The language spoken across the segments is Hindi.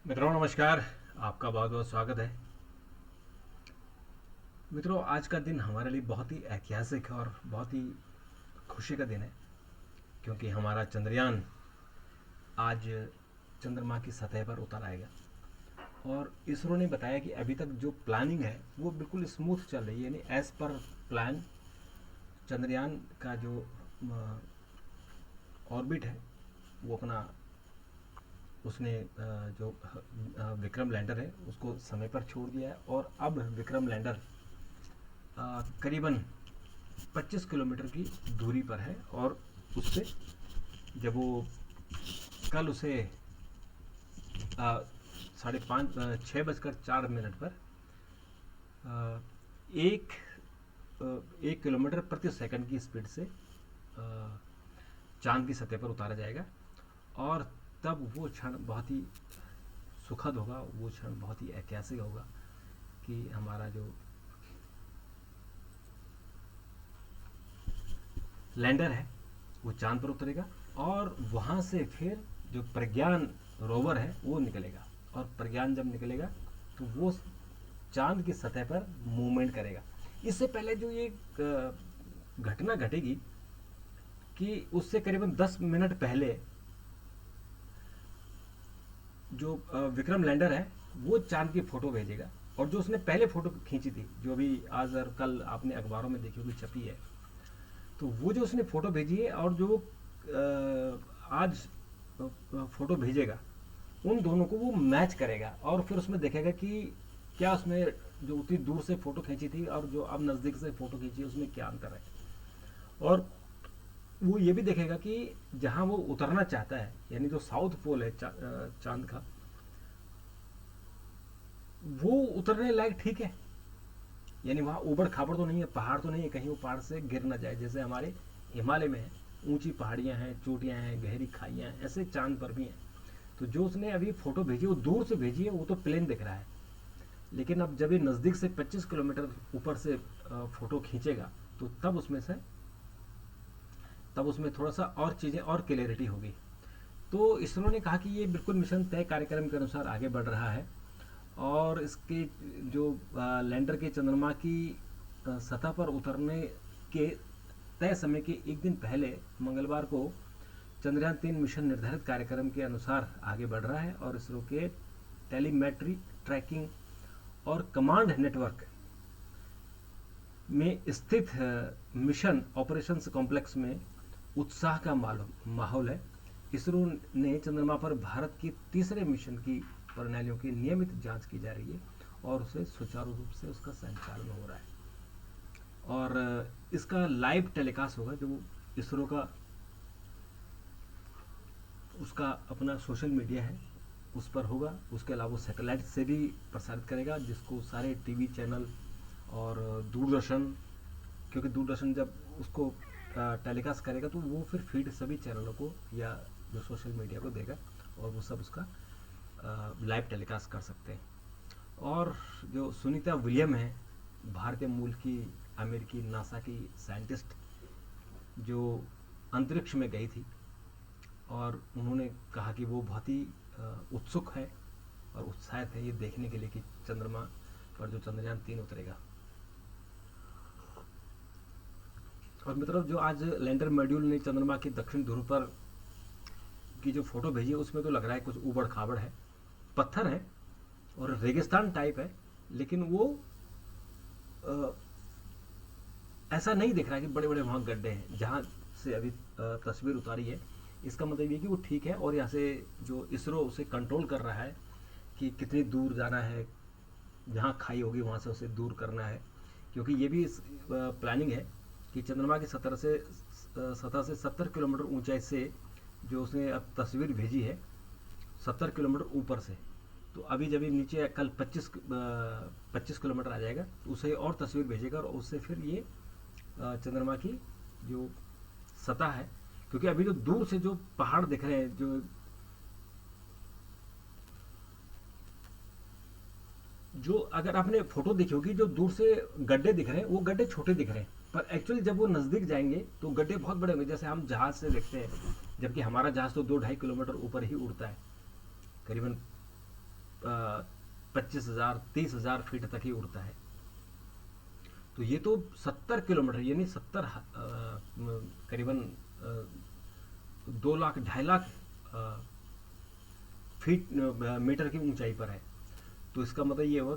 मित्रों नमस्कार। आपका बहुत बहुत स्वागत है। मित्रों, आज का दिन हमारे लिए बहुत ही ऐतिहासिक और बहुत ही खुशी का दिन है, क्योंकि हमारा चंद्रयान आज चंद्रमा की सतह पर उतर आएगा। और इसरो ने बताया कि अभी तक जो प्लानिंग है वो बिल्कुल स्मूथ चल रही है, यानी एज पर प्लान चंद्रयान का जो ऑर्बिट है वो अपना उसने जो विक्रम लैंडर है उसको समय पर छोड़ दिया है। और अब विक्रम लैंडर करीबन 25 किलोमीटर की दूरी पर है। और उससे जब वो कल उसे 6:04 पर आ, एक 1 किलोमीटर प्रति सेकंड की स्पीड से चांद की सतह पर उतारा जाएगा। और तब वो क्षण बहुत ही सुखद होगा, वो क्षण बहुत ही ऐतिहासिक होगा कि हमारा जो लैंडर है वो चांद पर उतरेगा और वहाँ से फिर जो प्रज्ञान रोवर है वो निकलेगा। और प्रज्ञान जब निकलेगा तो वो चांद की सतह पर मूवमेंट करेगा। इससे पहले जो ये घटना घटेगी कि उससे करीबन 10 मिनट पहले जो विक्रम लैंडर है वो चांद की फ़ोटो भेजेगा। और जो उसने पहले फ़ोटो खींची थी, जो अभी आज और कल आपने अखबारों में देखी होगी, छपी है, तो वो जो उसने फ़ोटो भेजी है और जो आज फ़ोटो भेजेगा, उन दोनों को वो मैच करेगा। और फिर उसमें देखेगा कि क्या उसमें जो उतनी दूर से फ़ोटो खींची थी और जो अब नज़दीक से फ़ोटो खींची है उसमें क्या अंतर है। और वो ये भी देखेगा कि जहाँ वो उतरना चाहता है, यानी जो साउथ पोल है चांद का, वो उतरने लायक ठीक है। यानी वहाँ ऊबड़ खाबड़ तो नहीं है, पहाड़ तो नहीं है, कहीं वो पहाड़ से गिर ना जाए, जैसे हमारे हिमालय में है, ऊंची पहाड़ियाँ हैं, चोटियाँ हैं, गहरी खाइयाँ हैं, ऐसे चांद पर भी हैं। तो जो उसने अभी फ़ोटो भेजी वो दूर से भेजी है, वो तो प्लेन दिख रहा है। लेकिन अब जब ये नज़दीक से 25 किलोमीटर ऊपर से फ़ोटो खींचेगा तो तब उसमें थोड़ा सा और चीज़ें और क्लियरिटी होगी। तो इसरो ने कहा कि ये बिल्कुल मिशन तय कार्यक्रम के अनुसार आगे बढ़ रहा है। और इसके जो लैंडर के चंद्रमा की सतह पर उतरने के तय समय के एक दिन पहले मंगलवार को चंद्रयान 3 मिशन निर्धारित कार्यक्रम के अनुसार आगे बढ़ रहा है। और इसरो के टेलीमेट्री, ट्रैकिंग और कमांड नेटवर्क में स्थित मिशन ऑपरेशंस कॉम्प्लेक्स में उत्साह का माहौल है। इसरो ने चंद्रमा पर भारत की तीसरे मिशन की प्रणालियों की नियमित जांच की जा रही है और उसे सुचारू रूप से उसका संचालन हो रहा है। और इसका लाइव टेलीकास्ट होगा, जो इसरो का उसका अपना सोशल मीडिया है उस पर होगा। उसके अलावा वो सैटेलाइट से भी प्रसारित करेगा, जिसको सारे टीवी चैनल और दूरदर्शन, क्योंकि दूरदर्शन जब उसको टेलीकास्ट करेगा तो वो फिर फीड सभी चैनलों को या जो सोशल मीडिया को देगा और वो सब उसका लाइव टेलीकास्ट कर सकते हैं। और जो सुनीता विलियम है, भारतीय मूल की अमेरिकी नासा की साइंटिस्ट, जो अंतरिक्ष में गई थी, और उन्होंने कहा कि वो बहुत ही उत्सुक है और उत्साहित है ये देखने के लिए कि चंद्रमा पर जो चंद्रयान 3 उतरेगा। और मतलब जो आज लैंडर मॉड्यूल ने चंद्रमा के दक्षिण ध्रुव पर की जो फोटो भेजी है उसमें तो लग रहा है कुछ ऊबड़ खाबड़ है, पत्थर है और रेगिस्तान टाइप है। लेकिन वो आ, ऐसा नहीं दिख रहा कि बड़े बड़े वहाँ गड्ढे हैं जहाँ से अभी तस्वीर उतारी है। इसका मतलब ये कि वो ठीक है। और यहाँ से जो इसरो उसे कंट्रोल कर रहा है कि कितनी दूर जाना है, जहाँ खाई होगी वहाँ से उसे दूर करना है। क्योंकि ये भी प्लानिंग है कि चंद्रमा की सतह से 70 किलोमीटर ऊंचाई से जो उसने अब तस्वीर भेजी है 70 किलोमीटर ऊपर से, तो अभी जब ये नीचे कल 25 किलोमीटर आ जाएगा तो उसे और तस्वीर भेजेगा और उससे फिर ये चंद्रमा की जो सतह है, क्योंकि अभी जो दूर से जो पहाड़ दिख रहे हैं, जो अगर आपने फोटो देखी होगी, जो दूर से गड्ढे दिख रहे हैं वो गड्ढे छोटे दिख रहे हैं, पर एक्चुअली जब वो नज़दीक जाएंगे तो गड्ढे बहुत बड़े होंगे, जैसे हम जहाज से देखते हैं। जबकि हमारा जहाज तो 2-2.5 किलोमीटर ऊपर ही उड़ता है, करीबन 25,000 30,000 फीट तक ही उड़ता है। तो ये तो 70 किलोमीटर यानी 70 करीबन 2 लाख 2.5 लाख फीट मीटर की ऊंचाई पर है। तो इसका मतलब ये हुआ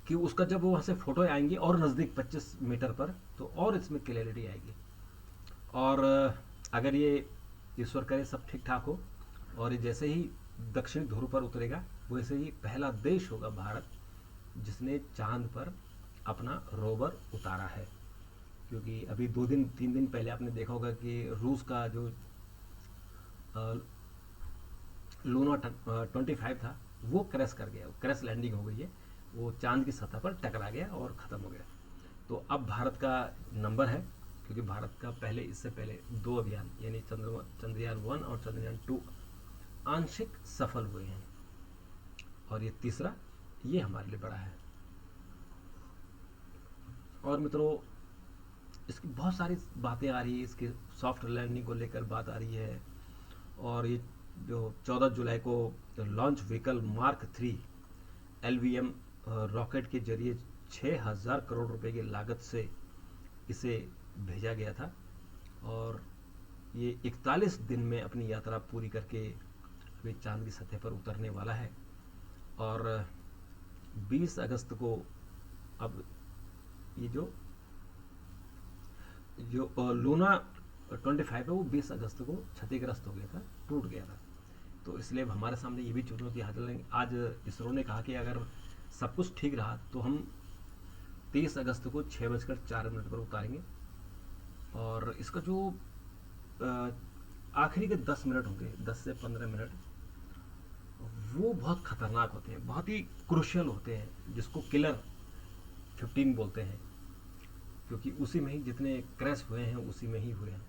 कि उसका जब वहां से फोटो आएंगी और नज़दीक 25 मीटर पर, तो और इसमें क्लियरिटी आएगी। और अगर ये ईश्वर करे सब ठीक ठाक हो और ये जैसे ही दक्षिण ध्रुव पर उतरेगा, वैसे ही पहला देश होगा भारत जिसने चांद पर अपना रोवर उतारा है। क्योंकि अभी 2 दिन 3 दिन पहले आपने देखा होगा कि रूस का जो लूना 25 था वो क्रैश कर गया, क्रैश लैंडिंग हो गई है, वो चांद की सतह पर टकरा गया और ख़त्म हो गया। तो अब भारत का नंबर है, क्योंकि भारत का इससे पहले 2 अभियान यानी चंद्रयान 1 और चंद्रयान 2 आंशिक सफल हुए हैं, और ये तीसरा ये हमारे लिए बड़ा है। और मित्रों, इसकी बहुत सारी बातें आ रही है, इसके सॉफ्ट लैंडिंग को लेकर बात आ रही है। और ये जो 14 जुलाई को launch vehicle mark 3 LVM rocket के जरिए 6,000 करोड़ रुपए की लागत से इसे भेजा गया था, और ये 41 दिन में अपनी यात्रा पूरी करके अभी चांद की सतह पर उतरने वाला है। और 20 अगस्त को अब ये जो लूना 25 है वो 20 अगस्त को क्षतिग्रस्त हो गया था, टूट गया था। तो इसलिए हमारे सामने ये भी चुनौती हाजिर है। आज इसरो ने कहा कि अगर सब कुछ ठीक रहा तो हम 23 अगस्त को 6:04 पर उतारेंगे, और इसका जो आखिरी के 10 मिनट होंगे, 10 से 15 मिनट, वो बहुत खतरनाक होते हैं, बहुत ही क्रूशियल होते हैं, जिसको किलर 15 बोलते हैं, क्योंकि उसी में ही जितने क्रैश हुए हैं उसी में ही हुए हैं।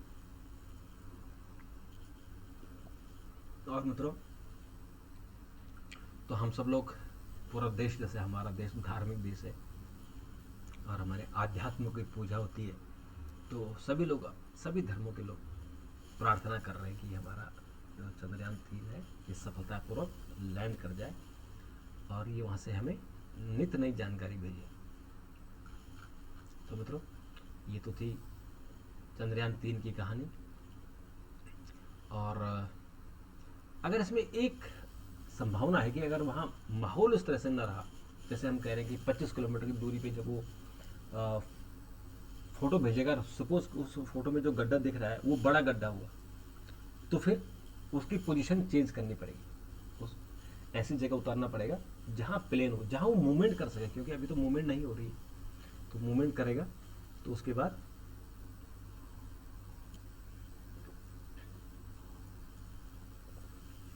और मित्रों, तो हम सब लोग, पूरा देश, जैसे हमारा देश धार्मिक देश है और हमारे आध्यात्म की पूजा होती है, तो सभी लोग, सभी धर्मों के लोग प्रार्थना कर रहे हैं कि हमारा जो चंद्रयान 3 है ये सफलतापूर्वक लैंड कर जाए और ये वहाँ से हमें नित नई जानकारी भेजे। तो मित्रों, ये तो थी चंद्रयान 3 की कहानी। और अगर इसमें एक संभावना है कि अगर वहाँ माहौल इस तरह से न रहा, जैसे हम कह रहे हैं कि 25 किलोमीटर की दूरी पे जब वो फोटो भेजेगा, सपोज उस फोटो में जो गड्ढा दिख रहा है वो बड़ा गड्ढा हुआ, तो फिर उसकी पोजीशन चेंज करनी पड़ेगी, उस ऐसी जगह उतारना पड़ेगा जहाँ प्लेन हो, जहाँ वो मूवमेंट कर सके, क्योंकि अभी तो मूवमेंट नहीं हो रही है। तो मूवमेंट करेगा तो उसके बाद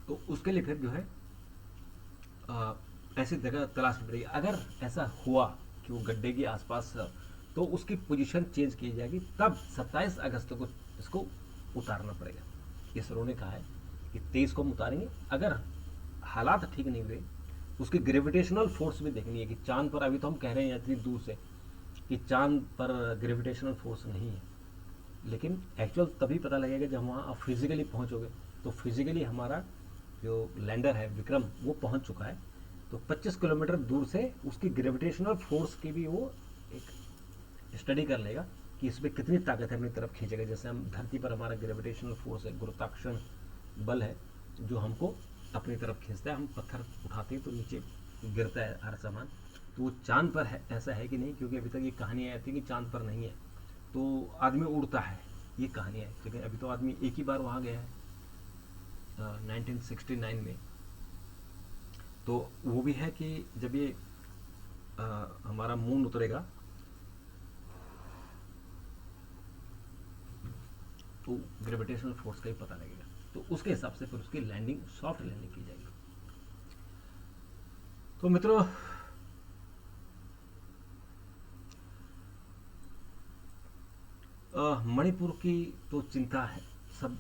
तो उसके लिए फिर जो है ऐसी जगह तलाशनी पड़ेगी। अगर ऐसा हुआ कि वो गड्ढे के आसपास, तो उसकी पोजीशन चेंज की जाएगी, तब 27 अगस्त को इसको उतारना पड़ेगा। इसरो ने कहा है कि 23 को हम उतारेंगे। अगर हालात ठीक नहीं हुए, उसकी ग्रेविटेशनल फोर्स भी देखनी है कि चांद पर, अभी तो हम कह रहे हैं इतनी दूर से कि चांद पर ग्रेविटेशनल फोर्स नहीं है, लेकिन एक्चुअल तभी पता लगेगा जब वहाँ आप फिजिकली पहुँचोगे। तो फिजिकली हमारा जो लैंडर है विक्रम वो पहुँच चुका है, तो 25 किलोमीटर दूर से उसकी ग्रेविटेशनल फोर्स की भी वो एक स्टडी कर लेगा कि इसमें कितनी ताकत है अपनी तरफ खींचेगा। जैसे हम धरती पर हमारा ग्रेविटेशनल फोर्स है, गुरुत्वाकर्षण बल है जो हमको अपनी तरफ खींचता है। हम पत्थर उठाते हैं तो नीचे गिरता है हर सामान। तो वो चांद पर है, ऐसा है कि नहीं, क्योंकि अभी तक ये कहानी आई थी कि चांद पर नहीं है, तो आदमी उड़ता है, ये कहानी है। लेकिन अभी तो आदमी एक ही बार वहाँ गया है 1969 में। तो वो भी है कि जब ये हमारा मून उतरेगा तो ग्रेविटेशनल फोर्स का ही पता लगेगा, तो उसके हिसाब से फिर उसकी लैंडिंग, सॉफ्ट लैंडिंग की जाएगी। तो मित्रों, मणिपुर की तो चिंता है, सब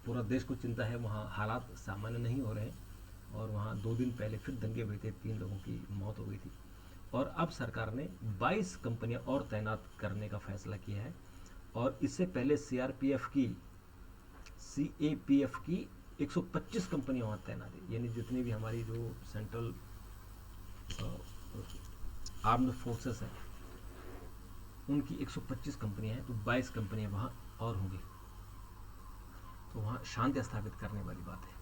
पूरा देश को चिंता है। वहाँ हालात सामान्य नहीं हो रहे हैं और वहाँ 2 दिन पहले फिर दंगे हुए थे, 3 लोगों की मौत हो गई थी। और अब सरकार ने 22 कंपनियां और तैनात करने का फैसला किया है। और इससे पहले CAPF की 125 कंपनियां वहाँ तैनात है, यानी जितनी भी हमारी जो सेंट्रल आर्म्ड फोर्सेस हैं उनकी 125 कंपनियां हैं, तो 22 कंपनियां वहाँ और होंगी। तो वहाँ शांति स्थापित करने वाली बात है।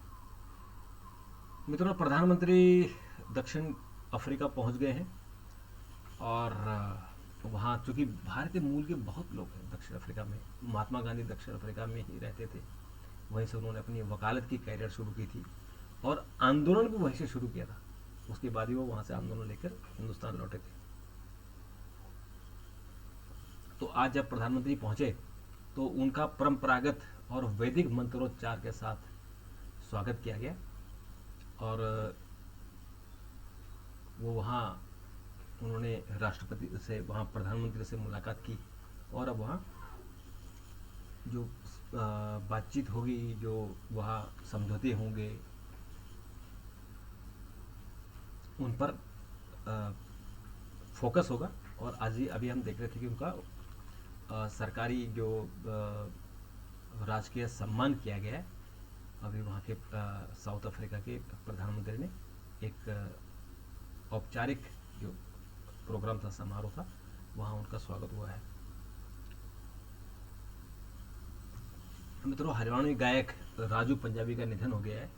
मित्रों, प्रधानमंत्री दक्षिण अफ्रीका पहुँच गए हैं और वहाँ चूँकि भारतीय मूल के बहुत लोग हैं दक्षिण अफ्रीका में। महात्मा गांधी दक्षिण अफ्रीका में ही रहते थे, वहीं से उन्होंने अपनी वकालत की कैरियर शुरू की थी और आंदोलन भी वहीं से शुरू किया था। उसके बाद ही वो वहाँ से आंदोलन लेकर हिंदुस्तान लौटे थे। तो आज जब प्रधानमंत्री पहुँचे तो उनका परंपरागत और वैदिक मंत्रोच्चार के साथ स्वागत किया गया और वो वहाँ उन्होंने राष्ट्रपति से, वहाँ प्रधानमंत्री से मुलाकात की और अब वहाँ जो बातचीत होगी, जो वहाँ समझौते होंगे, उन पर फोकस होगा। और आज ही अभी हम देख रहे थे कि उनका सरकारी जो राजकीय सम्मान किया गया है। अभी वहाँ के साउथ अफ्रीका के प्रधानमंत्री ने एक औपचारिक जो प्रोग्राम था, समारोह था, वहाँ उनका स्वागत हुआ है। मित्रों, हरियाणवी गायक राजू पंजाबी का निधन हो गया है।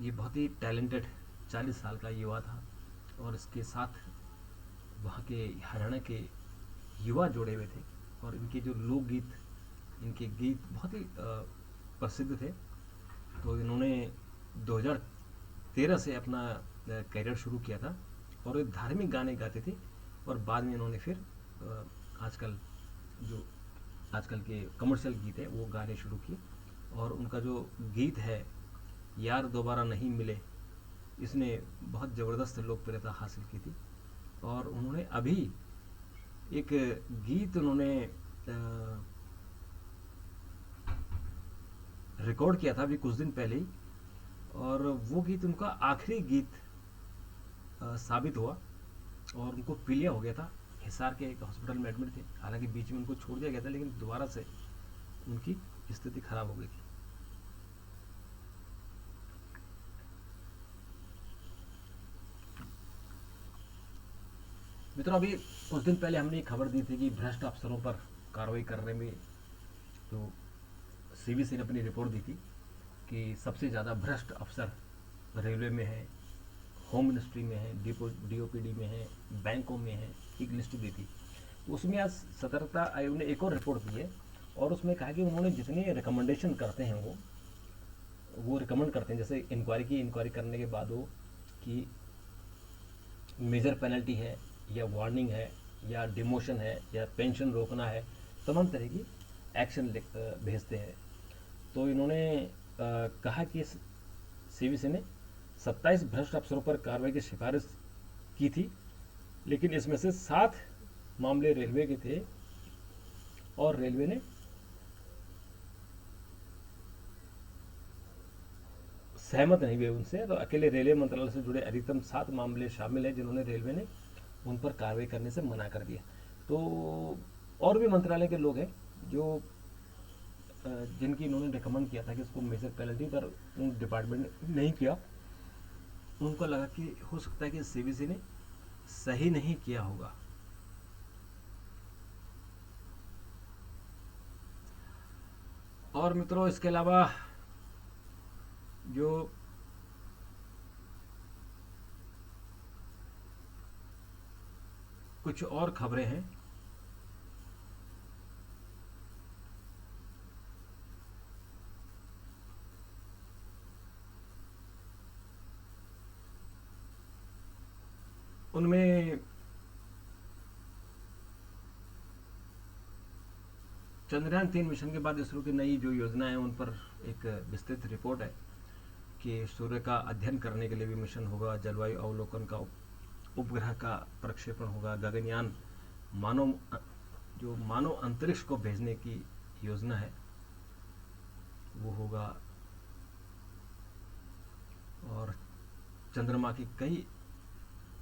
ये बहुत ही टैलेंटेड 40 साल का युवा था और इसके साथ वहाँ के हरियाणा के युवा जुड़े हुए थे और इनके जो लोकगीत, इनके गीत बहुत ही प्रसिद्ध थे। तो इन्होंने 2013 से अपना करियर शुरू किया था और ये धार्मिक गाने गाते थे और बाद में इन्होंने फिर आजकल के कमर्शियल गीत है वो गाने शुरू किए। और उनका जो गीत है यार दोबारा नहीं मिले, इसने बहुत ज़बरदस्त लोकप्रियता हासिल की थी। और उन्होंने अभी एक गीत उन्होंने रिकॉर्ड किया था अभी कुछ दिन पहले ही, और वो गीत उनका आखिरी गीत साबित हुआ और उनको पीलिया हो गया था। हिसार के एक हॉस्पिटल में एडमिट थे, हालांकि बीच में उनको छोड़ दिया गया था, लेकिन दोबारा से उनकी स्थिति खराब हो गई थी। मित्रों, अभी कुछ दिन पहले हमने एक खबर दी थी कि भ्रष्ट अफसरों पर कार्रवाई करने में तो सीबीसी ने अपनी रिपोर्ट दी थी कि सबसे ज़्यादा भ्रष्ट अफसर रेलवे में है, होम मिनिस्ट्री में है, डीओपीडी में है, बैंकों में है, एक लिस्ट दी थी। उसमें आज सतर्कता आयोग ने एक और रिपोर्ट दी है और उसमें कहा कि उन्होंने जितने रिकमेंडेशन करते हैं वो रिकमेंड करते हैं, जैसे इंक्वायरी करने के बाद वो कि मेजर पेनल्टी है या वार्निंग है या डिमोशन है या पेंशन रोकना है, तमाम तरह की एक्शन भेजते हैं। तो इन्होंने कहा कि सीबीसी ने 27 भ्रष्ट अफसरों पर कार्रवाई की सिफारिश की थी, लेकिन इसमें से 7 मामले रेलवे के थे और रेलवे ने सहमत नहीं हुए उनसे। तो अकेले रेलवे मंत्रालय से जुड़े अधिकतम 7 मामले शामिल हैं जिन्होंने रेलवे ने उन पर कार्रवाई करने से मना कर दिया। तो और भी मंत्रालय के लोग हैं जो जिनकी इन्होंने रिकमेंड किया था कि इसको मेजर पेनल्टी, पर उन डिपार्टमेंट ने नहीं किया। उनको लगा कि हो सकता है कि सीबीसी ने सही नहीं किया होगा। और मित्रों, इसके अलावा जो कुछ और खबरें हैं, उनमें चंद्रयान 3 मिशन के बाद इसरो की नई जो योजना है उन पर एक विस्तृत रिपोर्ट है कि सूर्य का अध्ययन करने के लिए भी मिशन होगा, जलवायु अवलोकन का उपग्रह का प्रक्षेपण होगा, गगनयान मानव अंतरिक्ष को भेजने की योजना है वो होगा, और चंद्रमा की कई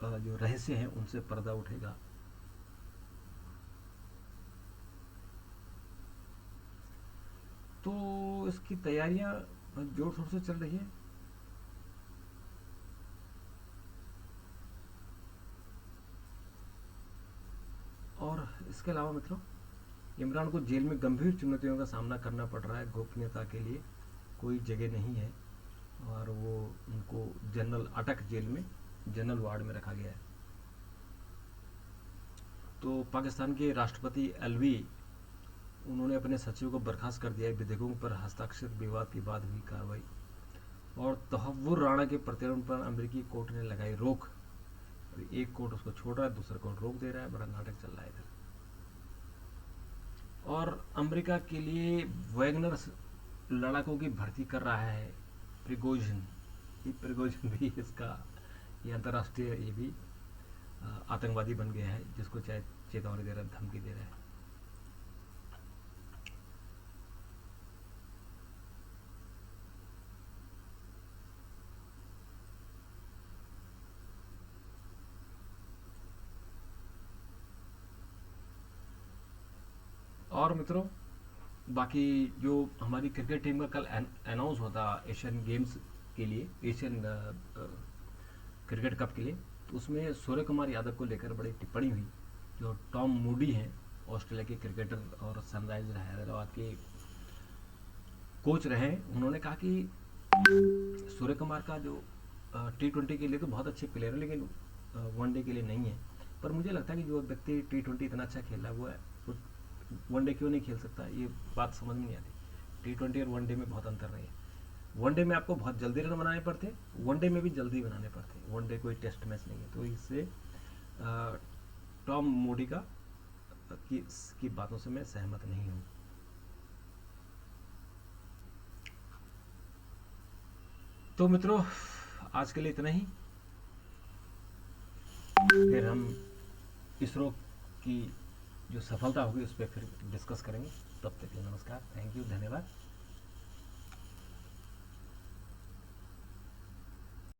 जो रहस्य हैं उनसे पर्दा उठेगा। तो इसकी तैयारियां जोर शोर से चल रही है। और इसके अलावा मित्रों, इमरान को जेल में गंभीर चुनौतियों का सामना करना पड़ रहा है। गोपनीयता के लिए कोई जगह नहीं है और वो उनको जनरल अटक जेल में, जनरल वार्ड में रखा गया है। तो पाकिस्तान के राष्ट्रपति अलवी, उन्होंने अपने सचिव को बर्खास्त कर दिया है। विधेयकों पर हस्ताक्षर विवाद के बाद हुई कार्रवाई। और तहव्वुर राणा के प्रत्यर्पण पर अमेरिकी कोर्ट ने लगाई रोक। एक कोर्ट उसको छोड़ रहा है, दूसरा कोर्ट रोक दे रहा है। बड़ा नाटक चल रहा है इधर। और अमेरिका के लिए वैगनर लड़ाकों की भर्ती कर रहा है प्रिगोजिन। ये प्रिगोजिन भी इसका, ये अंतर्राष्ट्रीय, ये भी आतंकवादी बन गया है, जिसको चाहे चेतावनी दे रहा है, धमकी दे रहा है। और मित्रों, बाकी जो हमारी क्रिकेट टीम का कल अनाउंस होता एशियन गेम्स के लिए, एशियन क्रिकेट कप के लिए, तो उसमें सूर्य कुमार यादव को लेकर बड़ी टिप्पणी हुई। जो टॉम मूडी हैं, ऑस्ट्रेलिया के क्रिकेटर और सनराइजर हैदराबाद के कोच रहे, उन्होंने कहा कि सूर्य कुमार का जो T20 के लिए तो बहुत अच्छे प्लेयर है, लेकिन वनडे के लिए नहीं है। पर मुझे लगता है कि जो व्यक्ति T20 इतना अच्छा खेल रहा है, वो वनडे क्यों नहीं खेल सकता, ये बात समझ में नहीं आती। T20 और वनडे में बहुत अंतर नहीं है। वनडे में आपको बहुत जल्दी रन बनाने पड़ते हैं, वनडे में भी जल्दी बनाने पड़ते हैं। वनडे कोई टेस्ट मैच नहीं है। तो इससे टॉम मूडी की बातों से मैं सहमत नहीं हूँ। तो मित्रों, आज के लिए इतना ही। फिर हम इसरो की जो सफलता होगी उस पर फिर डिस्कस करेंगे। तब तक के लिए नमस्कार, थैंक यू, धन्यवाद।